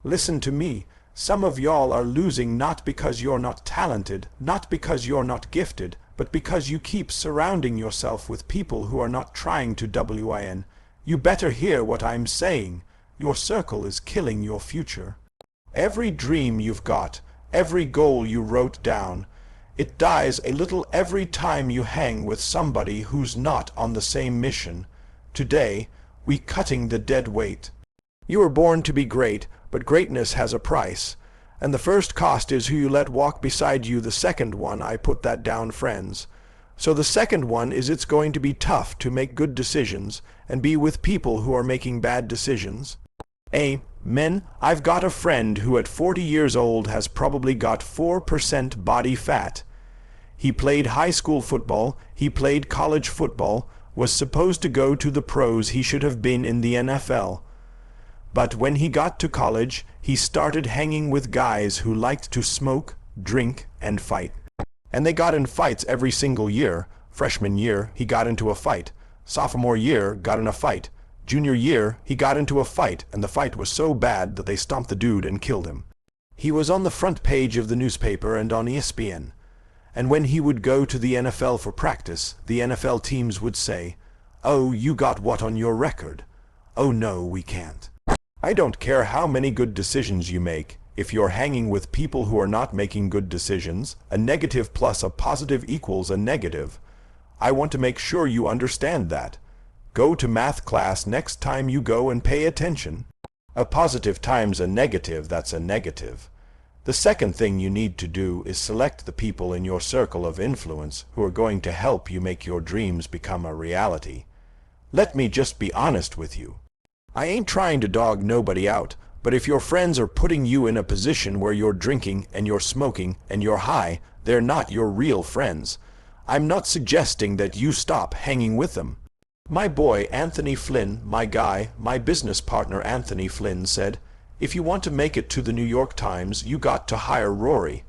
Listen to me. Some of y'all are losing not because you're not talented, not because you're not gifted, but because you keep surrounding yourself with people who are not trying to win. You better hear what I'm saying. Your circle is killing your future. Every dream you've got, every goal you wrote down, it dies a little every time you hang with somebody who's not on the same mission. Today, we cutting the dead weight. You were born to be great, but greatness has a price. And the first cost is who you let walk beside you. The second one, I put that down, friends. So the second one is it's going to be tough to make good decisions and be with people who are making bad decisions. Men, I've got a friend who at 40 years old has probably got 4% body fat. He played high school football, he played college football, was supposed to go to the pros, he should have been in the NFL. But when he got to college, he started hanging with guys who liked to smoke, drink, and fight. And they got in fights every single year. Freshman year, he got into a fight. Sophomore year, got in a fight. Junior year, he got into a fight, and the fight was so bad that they stomped the dude and killed him. He was on the front page of the newspaper and on ESPN. And when he would go to the NFL for practice, the NFL teams would say, "Oh, you got what on your record?" "Oh no, we can't." I don't care how many good decisions you make. If you're hanging with people who are not making good decisions, a negative plus a positive equals a negative. I want to make sure you understand that. Go to math class next time you go and pay attention. A positive times a negative, that's a negative. The second thing you need to do is select the people in your circle of influence who are going to help you make your dreams become a reality. Let me just be honest with you. I ain't trying to dog nobody out, but if your friends are putting you in a position where you're drinking and you're smoking and you're high, they're not your real friends. I'm not suggesting that you stop hanging with them. My boy Anthony Flynn, my guy, my business partner Anthony Flynn said, if you want to make it to the New York Times, you got to hire Rory.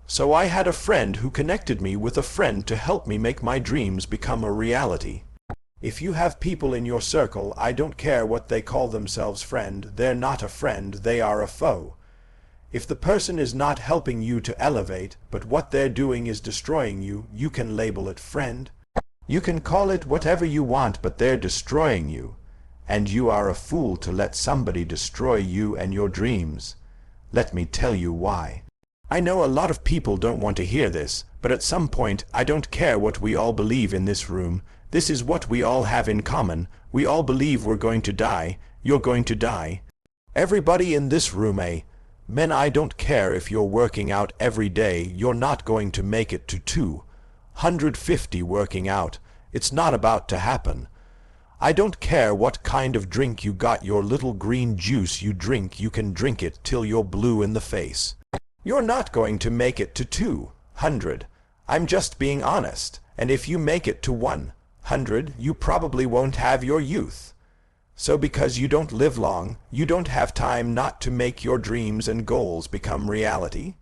So I had a friend who connected me with a friend to help me make my dreams become a reality. If you have people in your circle, I don't care what they call themselves friend, they're not a friend, they are a foe. If the person is not helping you to elevate, but what they're doing is destroying you, you can label it friend. You can call it whatever you want, but they're destroying you. And you are a fool to let somebody destroy you and your dreams. Let me tell you why. I know a lot of people don't want to hear this, but at some point I don't care what we all believe in this room. This is what we all have in common. We all believe we're going to die. You're going to die. Everybody in this room, Men, I don't care if you're working out every day. You're not going to make it to 250 working out. It's not about to happen. I don't care what kind of drink you got, your little green juice you drink, you can drink it till you're blue in the face. You're not going to make it to 200. I'm just being honest. And if you make it to 100, you probably won't have your youth. So because you don't live long, you don't have time not to make your dreams and goals become reality.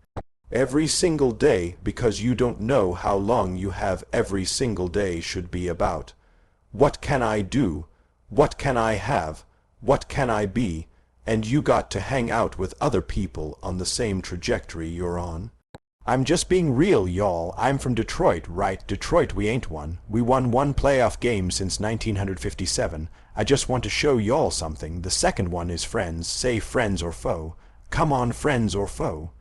Every single day, because you don't know how long you have, every single day should be about, what can I do? What can I have? What can I be? And you got to hang out with other people on the same trajectory you're on. I'm just being real, y'all. I'm from Detroit, right? Detroit, we ain't won. We won one playoff game since 1957. I just want to show y'all something. The second one is friends. Say friends or foe. Come on, friends or foe.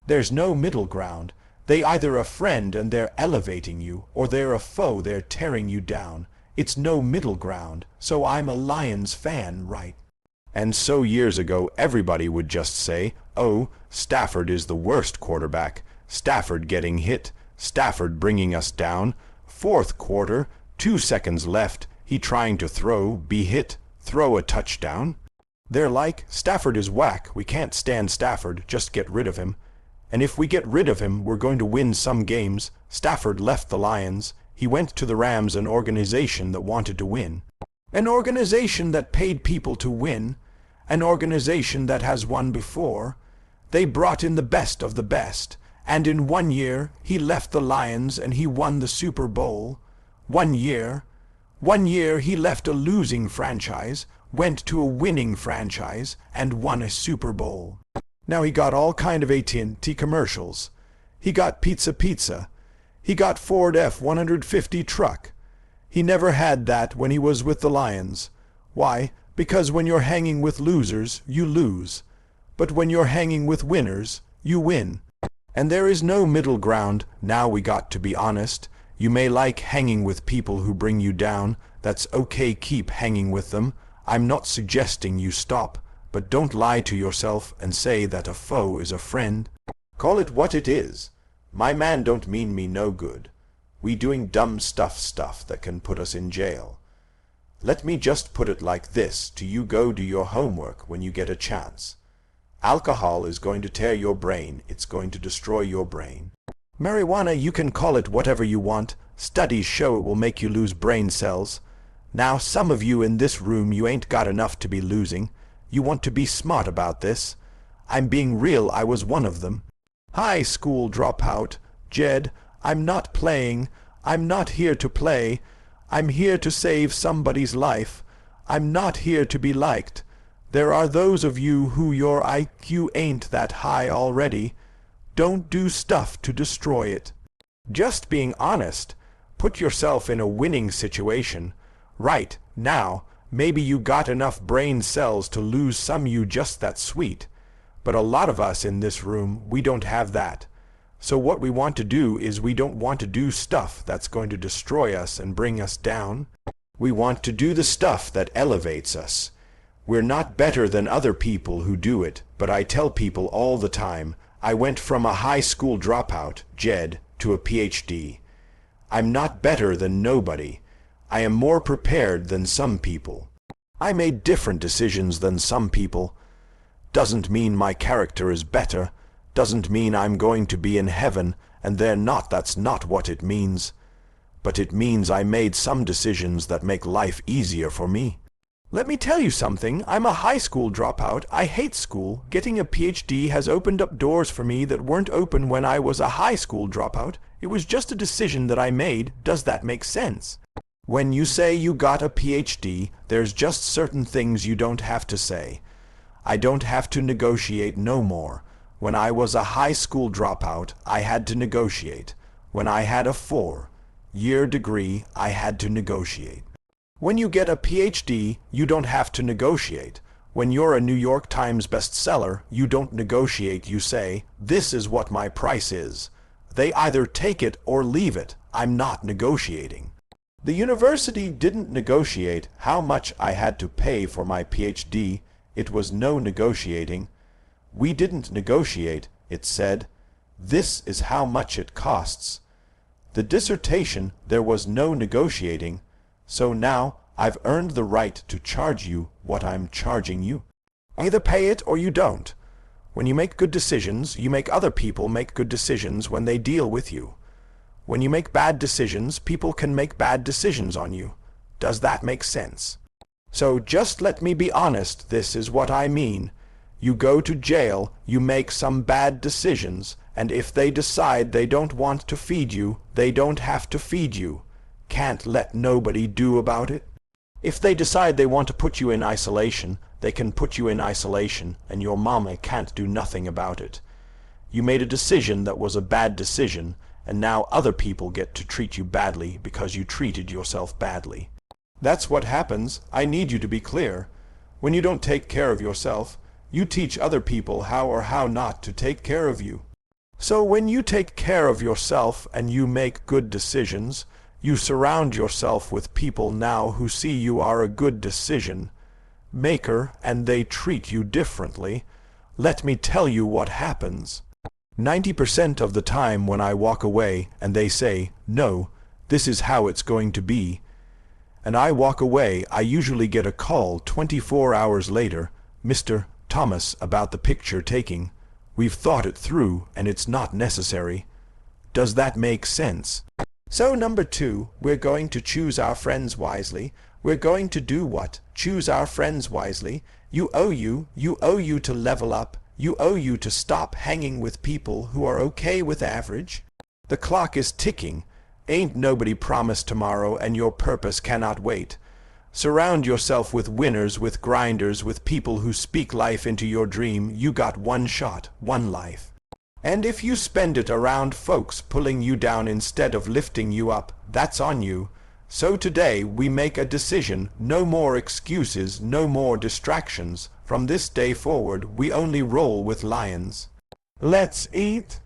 There's no middle ground. They either a friend and they're elevating you, or they're a foe, they're tearing you down. It's no middle ground. So I'm a Lions fan, right? And so years ago, everybody would just say, oh, Stafford is the worst quarterback. Stafford getting hit. Stafford bringing us down. Fourth quarter, 2 seconds left. He trying to throw, be hit, throw a touchdown. They're like, Stafford is whack. We can't stand Stafford. Just get rid of him. And if we get rid of him, we're going to win some games. Stafford left the Lions. He went to the Rams, an organization that wanted to win. An organization that paid people to win. An organization that has won before. They brought in the best of the best. And in 1 year, he left the Lions and he won the Super Bowl. 1 year. 1 year he left a losing franchise. went to a winning franchise, and won a Super Bowl. Now he got all kind of AT&T commercials. He got pizza. He got Ford F-150 truck. He never had that when he was with the Lions. Why? Because when you're hanging with losers, you lose. But when you're hanging with winners, you win. And there is no middle ground. Now we got to be honest. You may like hanging with people who bring you down. That's okay, keep hanging with them. I'm not suggesting you stop, but don't lie to yourself and say that a foe is a friend. Call it what it is. My man don't mean me no good. We doing dumb stuff that can put us in jail. Let me just put it like this to you: go do your homework when you get a chance. Alcohol is going to tear your brain. It's going to destroy your brain. Marijuana, you can call it whatever you want. Studies show it will make you lose brain cells. Now, some of you in this room, you ain't got enough to be losing. You want to be smart about this. I'm being real, I was one of them. High school dropout. Jed, I'm not playing. I'm not here to play. I'm here to save somebody's life. I'm not here to be liked. There are those of you who your IQ ain't that high already. Don't do stuff to destroy it. Just being honest. Put yourself in a winning situation. Right now, maybe you got enough brain cells to lose some you just that sweet. But a lot of us in this room, we don't have that. So what we want to do is we don't want to do stuff that's going to destroy us and bring us down. We want to do the stuff that elevates us. We're not better than other people who do it, but I tell people all the time, I went from a high school dropout, Jed, to a PhD. I'm not better than nobody. I am more prepared than some people. I made different decisions than some people. Doesn't mean my character is better. Doesn't mean I'm going to be in heaven, and they're not. That's not what it means. But it means I made some decisions that make life easier for me. Let me tell you something. I'm a high school dropout. I hate school. Getting a PhD has opened up doors for me that weren't open when I was a high school dropout. It was just a decision that I made. Does that make sense? When you say you got a PhD, there's just certain things you don't have to say. I don't have to negotiate no more. When I was a high school dropout, I had to negotiate. When I had a 4-year degree, I had to negotiate. When you get a PhD, you don't have to negotiate. When you're a New York Times bestseller, you don't negotiate. You say, this is what my price is. They either take it or leave it. I'm not negotiating. The university didn't negotiate how much I had to pay for my PhD. It was no negotiating. We didn't negotiate. It said, this is how much it costs. The dissertation, there was no negotiating. So now I've earned the right to charge you what I'm charging you. Either pay it or you don't. When you make good decisions, you make other people make good decisions when they deal with you. When you make bad decisions, people can make bad decisions on you. Does that make sense? So just let me be honest, this is what I mean. You go to jail, you make some bad decisions, and if they decide they don't want to feed you, they don't have to feed you. Can't let nobody do about it. If they decide they want to put you in isolation, they can put you in isolation, and your mama can't do nothing about it. You made a decision that was a bad decision, and now other people get to treat you badly because you treated yourself badly. That's what happens. I need you to be clear. When you don't take care of yourself, you teach other people how or how not to take care of you. So when you take care of yourself and you make good decisions, you surround yourself with people now who see you are a good decision maker and they treat you differently. Let me tell you what happens. 90% of the time when I walk away and they say, no, this is how it's going to be, and I walk away, I usually get a call 24 hours later, Mr. Thomas, about the picture taking. We've thought it through and it's not necessary. Does that make sense? So number 2, we're going to choose our friends wisely. We're going to do what? Choose our friends wisely. You owe you to level up. You owe you to stop hanging with people who are okay with average. The clock is ticking. Ain't nobody promised tomorrow, and your purpose cannot wait. Surround yourself with winners, with grinders, with people who speak life into your dream. You got one shot, one life. And if you spend it around folks pulling you down instead of lifting you up, that's on you. So today we make a decision. No more excuses, no more distractions. From this day forward, we only roll with lions. Let's eat.